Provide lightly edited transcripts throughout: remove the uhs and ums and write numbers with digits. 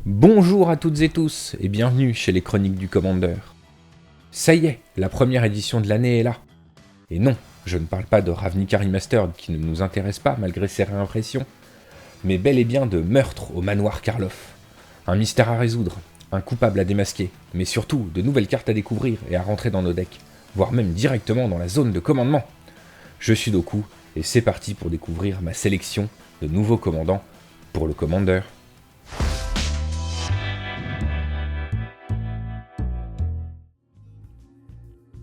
Bonjour à toutes et tous, et bienvenue chez les Chroniques du Commandeur. Ça y est, la première édition de l'année est là. Et non, je ne parle pas de Ravnica Remastered, qui ne nous intéresse pas malgré ses réimpressions, mais bel et bien de Meurtre au manoir Karloff. Un mystère à résoudre, un coupable à démasquer, mais surtout de nouvelles cartes à découvrir et à rentrer dans nos decks, voire même directement dans la zone de commandement. Je suis Doku, et c'est parti pour découvrir ma sélection de nouveaux commandants pour le Commander.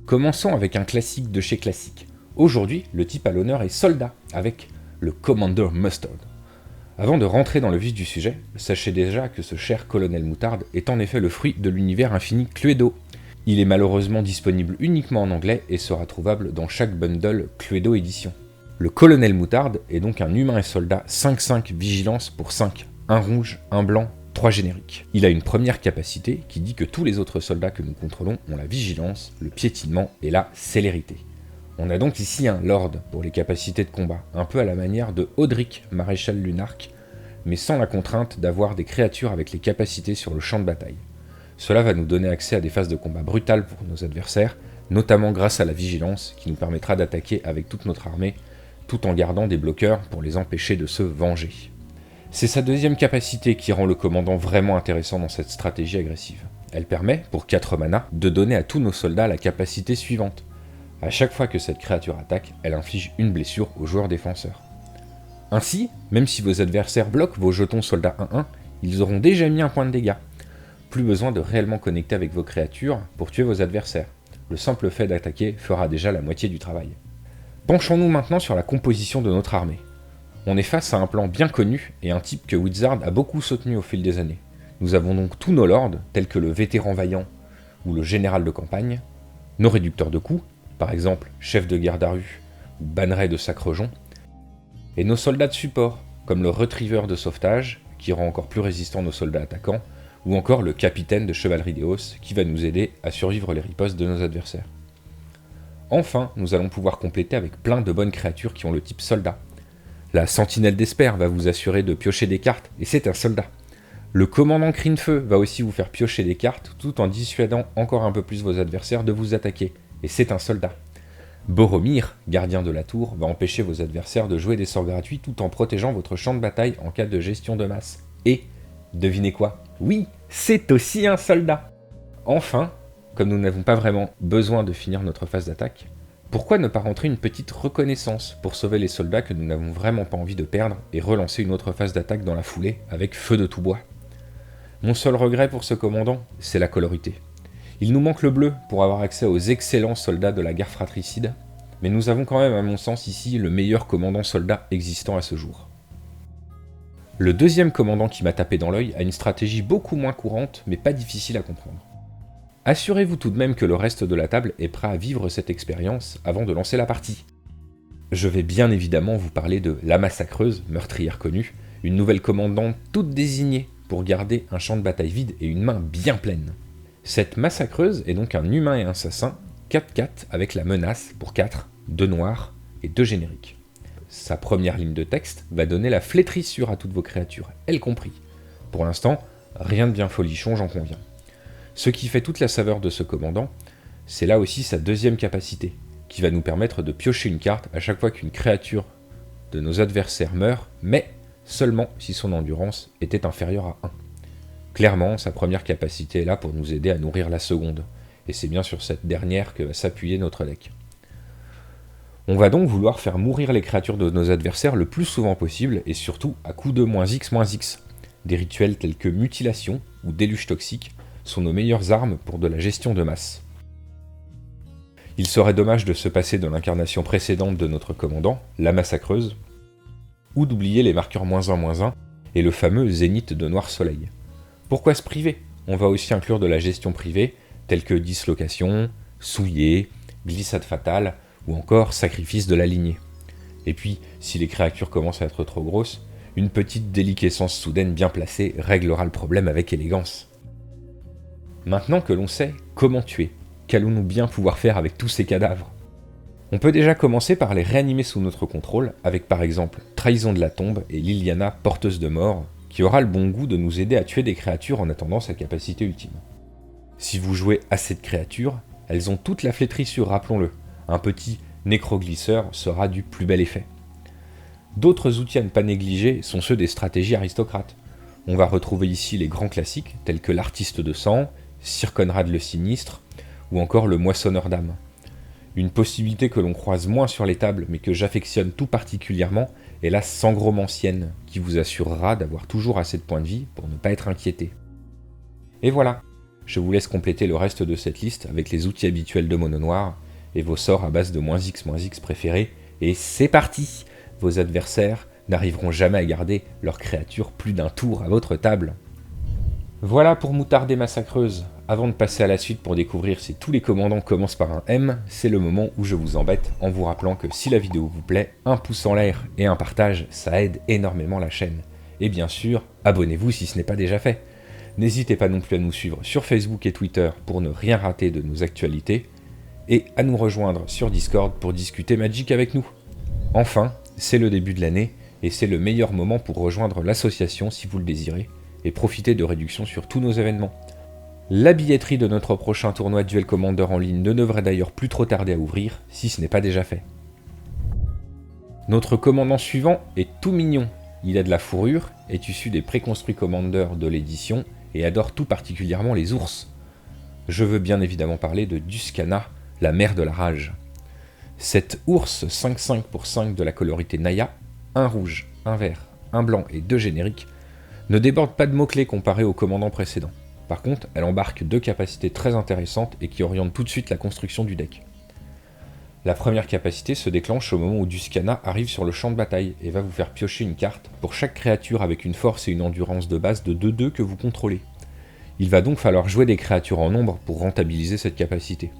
Commençons avec un classique de chez classique. Aujourd'hui, le type à l'honneur est soldat, avec le Commander Mustard. Avant de rentrer dans le vif du sujet, sachez déjà que ce cher colonel Moutarde est en effet le fruit de l'univers infini Cluedo. Il est malheureusement disponible uniquement en anglais et sera trouvable dans chaque bundle Cluedo édition. Le colonel Moutarde est donc un humain et soldat 5-5 vigilance pour 5, un rouge, un blanc, 3 génériques. Il a une première capacité qui dit que tous les autres soldats que nous contrôlons ont la vigilance, le piétinement et la célérité. On a donc ici un lord pour les capacités de combat, un peu à la manière de Audric, maréchal Lunarque, mais sans la contrainte d'avoir des créatures avec les capacités sur le champ de bataille. Cela va nous donner accès à des phases de combat brutales pour nos adversaires, notamment grâce à la vigilance qui nous permettra d'attaquer avec toute notre armée, tout en gardant des bloqueurs pour les empêcher de se venger. C'est sa deuxième capacité qui rend le commandant vraiment intéressant dans cette stratégie agressive. Elle permet, pour 4 mana, de donner à tous nos soldats la capacité suivante. À chaque fois que cette créature attaque, elle inflige une blessure au joueur défenseur. Ainsi, même si vos adversaires bloquent vos jetons soldats 1-1, ils auront déjà mis un point de dégâts. Plus besoin de réellement connecter avec vos créatures pour tuer vos adversaires. Le simple fait d'attaquer fera déjà la moitié du travail. Penchons-nous maintenant sur la composition de notre armée. On est face à un plan bien connu et un type que Wizard a beaucoup soutenu au fil des années. Nous avons donc tous nos lords, tels que le vétéran vaillant ou le général de campagne, nos réducteurs de coups, par exemple chef de Gardaru ou banneret de Sacrejon, et nos soldats de support, comme le retriever de sauvetage, qui rend encore plus résistants nos soldats attaquants, ou encore le capitaine de chevalerie des Hausses, qui va nous aider à survivre les ripostes de nos adversaires. Enfin, nous allons pouvoir compléter avec plein de bonnes créatures qui ont le type soldat. La sentinelle d'Esper va vous assurer de piocher des cartes, et c'est un soldat. Le commandant Crinefeu va aussi vous faire piocher des cartes, tout en dissuadant encore un peu plus vos adversaires de vous attaquer, et c'est un soldat. Boromir, gardien de la tour, va empêcher vos adversaires de jouer des sorts gratuits tout en protégeant votre champ de bataille en cas de gestion de masse. Et, devinez quoi ? Oui, c'est aussi un soldat. Enfin, comme nous n'avons pas vraiment besoin de finir notre phase d'attaque, pourquoi ne pas rentrer une petite reconnaissance pour sauver les soldats que nous n'avons vraiment pas envie de perdre et relancer une autre phase d'attaque dans la foulée avec feu de tout bois ? Mon seul regret pour ce commandant, c'est la colorité. Il nous manque le bleu pour avoir accès aux excellents soldats de la guerre fratricide, mais nous avons quand même à mon sens ici le meilleur commandant soldat existant à ce jour. Le deuxième commandant qui m'a tapé dans l'œil a une stratégie beaucoup moins courante mais pas difficile à comprendre. Assurez-vous tout de même que le reste de la table est prêt à vivre cette expérience avant de lancer la partie. Je vais bien évidemment vous parler de la Massacreuse, meurtrière connue, une nouvelle commandante toute désignée pour garder un champ de bataille vide et une main bien pleine. Cette Massacreuse est donc un humain et un assassin, 4-4 avec la menace pour 4, 2 noirs et 2 génériques. Sa première ligne de texte va donner la flétrissure à toutes vos créatures, elles compris. Pour l'instant, rien de bien folichon, j'en conviens. Ce qui fait toute la saveur de ce commandant, c'est là aussi sa deuxième capacité, qui va nous permettre de piocher une carte à chaque fois qu'une créature de nos adversaires meurt, mais seulement si son endurance était inférieure à 1. Clairement, sa première capacité est là pour nous aider à nourrir la seconde, et c'est bien sur cette dernière que va s'appuyer notre deck. On va donc vouloir faire mourir les créatures de nos adversaires le plus souvent possible, et surtout à coup de -X. Des rituels tels que mutilation ou déluge toxique sont nos meilleures armes pour de la gestion de masse. Il serait dommage de se passer de l'incarnation précédente de notre commandant, la Massacreuse, ou d'oublier les marqueurs -1/-1 et le fameux zénith de Noir Soleil. Pourquoi se priver ? On va aussi inclure de la gestion privée, telle que dislocation, souillé, glissade fatale, ou encore sacrifice de la lignée. Et puis, si les créatures commencent à être trop grosses, une petite déliquescence soudaine bien placée réglera le problème avec élégance. Maintenant que l'on sait comment tuer, qu'allons-nous bien pouvoir faire avec tous ces cadavres ? On peut déjà commencer par les réanimer sous notre contrôle, avec par exemple Trahison de la Tombe et Liliana, porteuse de mort, qui aura le bon goût de nous aider à tuer des créatures en attendant sa capacité ultime. Si vous jouez à cette créature, elles ont toute la flétrissure, rappelons-le. Un petit nécroglisseur sera du plus bel effet. D'autres outils à ne pas négliger sont ceux des stratégies aristocrates. On va retrouver ici les grands classiques, tels que l'artiste de sang, Sir Conrad le Sinistre, ou encore le moissonneur d'âmes. Une possibilité que l'on croise moins sur les tables, mais que j'affectionne tout particulièrement, est la sangromancienne, qui vous assurera d'avoir toujours assez de points de vie pour ne pas être inquiété. Et voilà, je vous laisse compléter le reste de cette liste avec les outils habituels de Mono Noir, et vos sorts à base de -X préférés, et c'est parti! Vos adversaires n'arriveront jamais à garder leur créature plus d'un tour à votre table. Voilà pour Moutarde et Massacreuse. Avant de passer à la suite pour découvrir si tous les commandants commencent par un M, c'est le moment où je vous embête en vous rappelant que si la vidéo vous plaît, un pouce en l'air et un partage, ça aide énormément la chaîne. Et bien sûr, abonnez-vous si ce n'est pas déjà fait. N'hésitez pas non plus à nous suivre sur Facebook et Twitter pour ne rien rater de nos actualités, et à nous rejoindre sur Discord pour discuter Magic avec nous. Enfin, c'est le début de l'année, et c'est le meilleur moment pour rejoindre l'association si vous le désirez, et profiter de réductions sur tous nos événements. La billetterie de notre prochain tournoi Duel Commander en ligne ne devrait d'ailleurs plus trop tarder à ouvrir, si ce n'est pas déjà fait. Notre commandant suivant est tout mignon. Il a de la fourrure, est issu des préconstruits Commander de l'édition, et adore tout particulièrement les ours. Je veux bien évidemment parler de Duscana, la mère de la rage. Cet ours 5/5 pour 5 de la colorité Naya, un rouge, un vert, un blanc et 2 génériques, ne déborde pas de mots-clés comparé au commandant précédent. Par contre, elle embarque 2 capacités très intéressantes et qui orientent tout de suite la construction du deck. La première capacité se déclenche au moment où Duscana arrive sur le champ de bataille et va vous faire piocher une carte pour chaque créature avec une force et une endurance de base de 2/2 que vous contrôlez. Il va donc falloir jouer des créatures en nombre pour rentabiliser cette capacité.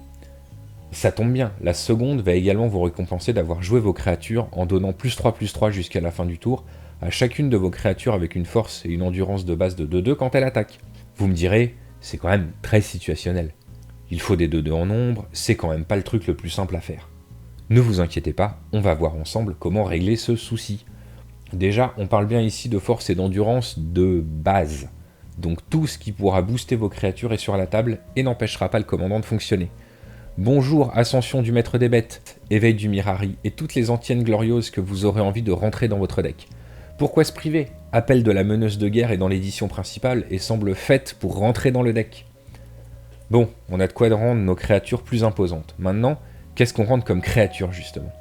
Ça tombe bien, la seconde va également vous récompenser d'avoir joué vos créatures en donnant +3/+3 jusqu'à la fin du tour à chacune de vos créatures avec une force et une endurance de base de 2/2 quand elle attaque. Vous me direz, c'est quand même très situationnel. Il faut des 2/2 en nombre, c'est quand même pas le truc le plus simple à faire. Ne vous inquiétez pas, on va voir ensemble comment régler ce souci. Déjà, on parle bien ici de force et d'endurance de base. Donc tout ce qui pourra booster vos créatures est sur la table et n'empêchera pas le commandant de fonctionner. Bonjour, Ascension du Maître des Bêtes, Éveil du Mirari et toutes les antiennes glorieuses que vous aurez envie de rentrer dans votre deck. Pourquoi se priver? Appel de la meneuse de guerre est dans l'édition principale et semble faite pour rentrer dans le deck. Bon, on a de quoi rendre nos créatures plus imposantes. Maintenant, qu'est-ce qu'on rentre comme créature justement?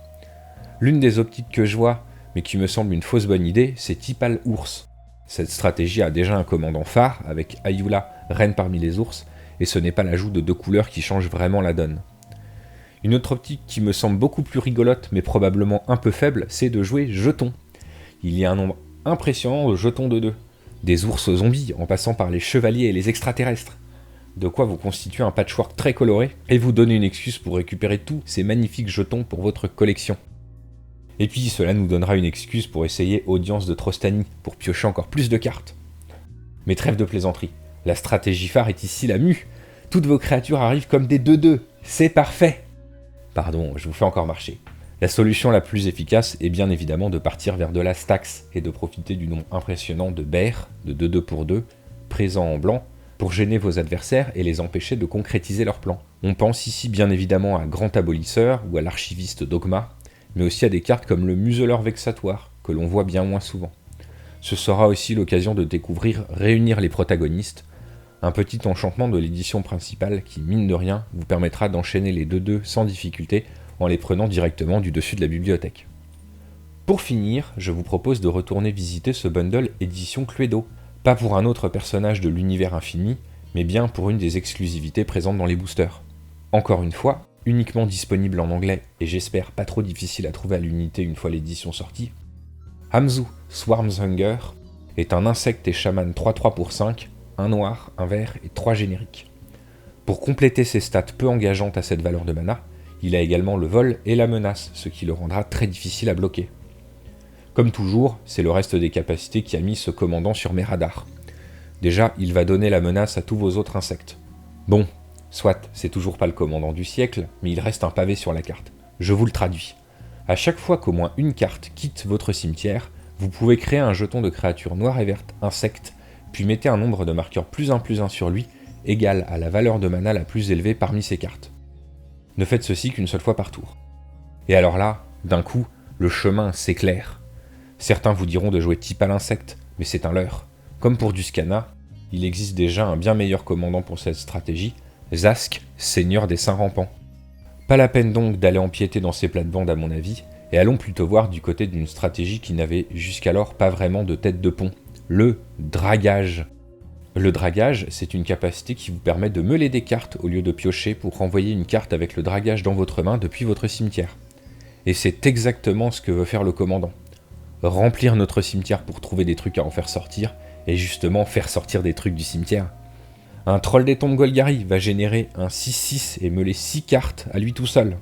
L'une des optiques que je vois, mais qui me semble une fausse bonne idée, c'est Tipal Ours. Cette stratégie a déjà un commandant phare, avec Ayula, reine parmi les ours, et ce n'est pas l'ajout de 2 couleurs qui change vraiment la donne. Une autre optique qui me semble beaucoup plus rigolote, mais probablement un peu faible, c'est de jouer jetons. Il y a un nombre impressionnant de jetons de 2. Des ours zombies, en passant par les chevaliers et les extraterrestres. De quoi vous constituer un patchwork très coloré, et vous donner une excuse pour récupérer tous ces magnifiques jetons pour votre collection. Et puis cela nous donnera une excuse pour essayer Audience de Trostani, pour piocher encore plus de cartes. Mais trêve de plaisanterie, la stratégie phare est ici la mue. Toutes vos créatures arrivent comme des 2/2, c'est parfait. Pardon, je vous fais encore marcher. La solution la plus efficace est bien évidemment de partir vers de la Stax et de profiter du nombre impressionnant de bears, de 2/2 pour 2, présents en blanc, pour gêner vos adversaires et les empêcher de concrétiser leurs plans. On pense ici bien évidemment à Grand Abolisseur ou à l'Archiviste Dogma, mais aussi à des cartes comme le Museleur Vexatoire, que l'on voit bien moins souvent. Ce sera aussi l'occasion de découvrir Réunir les protagonistes, un petit enchantement de l'édition principale qui, mine de rien, vous permettra d'enchaîner les 2/2 sans difficulté en les prenant directement du dessus de la bibliothèque. Pour finir, je vous propose de retourner visiter ce bundle édition Cluedo, pas pour un autre personnage de l'univers infini, mais bien pour une des exclusivités présentes dans les boosters. Encore une fois, uniquement disponible en anglais et j'espère pas trop difficile à trouver à l'unité une fois l'édition sortie, Hamzu Swarm's Hunger est un insecte et chaman 3/3 pour 5, un noir, un vert et 3 génériques. Pour compléter ses stats peu engageantes à cette valeur de mana, il a également le vol et la menace, ce qui le rendra très difficile à bloquer. Comme toujours, c'est le reste des capacités qui a mis ce commandant sur mes radars. Déjà, il va donner la menace à tous vos autres insectes. Bon, soit, c'est toujours pas le commandant du siècle, mais il reste un pavé sur la carte. Je vous le traduis. À chaque fois qu'au moins une carte quitte votre cimetière, Vous pouvez créer un jeton de créature noire et verte, insecte, puis mettez un nombre de marqueurs +1/+1 sur lui, égal à la valeur de mana la plus élevée parmi ces cartes. Ne faites ceci qu'une seule fois par tour. Et alors là, d'un coup, le chemin s'éclaire. Certains vous diront de jouer type à l'insecte, mais c'est un leurre. Comme pour du Scana, il existe déjà un bien meilleur commandant pour cette stratégie, Zask, seigneur des Saints Rampants. Pas la peine donc d'aller empiéter dans ces plates-bandes à mon avis, et allons plutôt voir du côté d'une stratégie qui n'avait jusqu'alors pas vraiment de tête de pont, le dragage. Le dragage, c'est une capacité qui vous permet de meuler des cartes au lieu de piocher pour renvoyer une carte avec le dragage dans votre main depuis votre cimetière. Et c'est exactement ce que veut faire le commandant. Remplir notre cimetière pour trouver des trucs à en faire sortir, et justement faire sortir des trucs du cimetière. Un troll des tombes Golgari va générer un 6/6 et meuler 6 cartes à lui tout seul.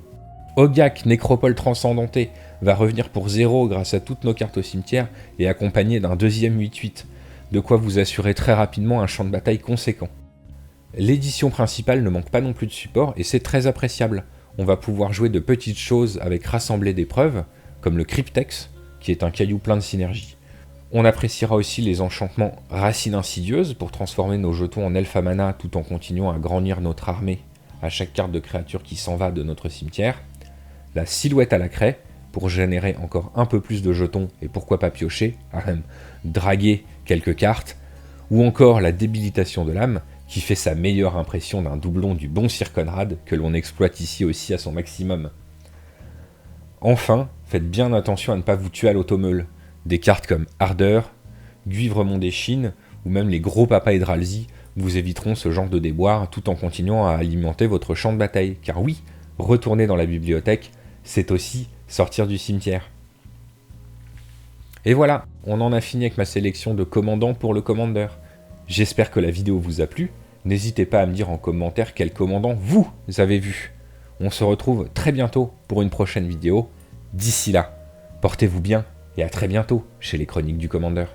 Ogak, Nécropole Transcendanté, va revenir pour 0 grâce à toutes nos cartes au cimetière et accompagné d'un deuxième 8/8, de quoi vous assurer très rapidement un champ de bataille conséquent. L'édition principale ne manque pas non plus de support et c'est très appréciable. On va pouvoir jouer de petites choses avec rassembler des preuves, comme le Cryptex, qui est un caillou plein de synergie. On appréciera aussi les enchantements Racine Insidieuse pour transformer nos jetons en elfes à mana tout en continuant à grandir notre armée à chaque carte de créature qui s'en va de notre cimetière. La Silhouette à la craie pour générer encore un peu plus de jetons et pourquoi pas piocher, à même draguer quelques cartes. Ou encore la Débilitation de l'âme qui fait sa meilleure impression d'un doublon du bon Sir Conrad que l'on exploite ici aussi à son maximum. Enfin, faites bien attention à ne pas vous tuer à l'automeule. Des cartes comme Ardeur, Guivremont des Chines ou même les gros papas Hydralzi vous éviteront ce genre de déboire tout en continuant à alimenter votre champ de bataille. Car oui, retourner dans la bibliothèque, c'est aussi sortir du cimetière. Et voilà, on en a fini avec ma sélection de commandants pour le Commander. J'espère que la vidéo vous a plu. N'hésitez pas à me dire en commentaire quel commandant vous avez vu. On se retrouve très bientôt pour une prochaine vidéo. D'ici là, portez-vous bien et à très bientôt chez les Chroniques du Commander.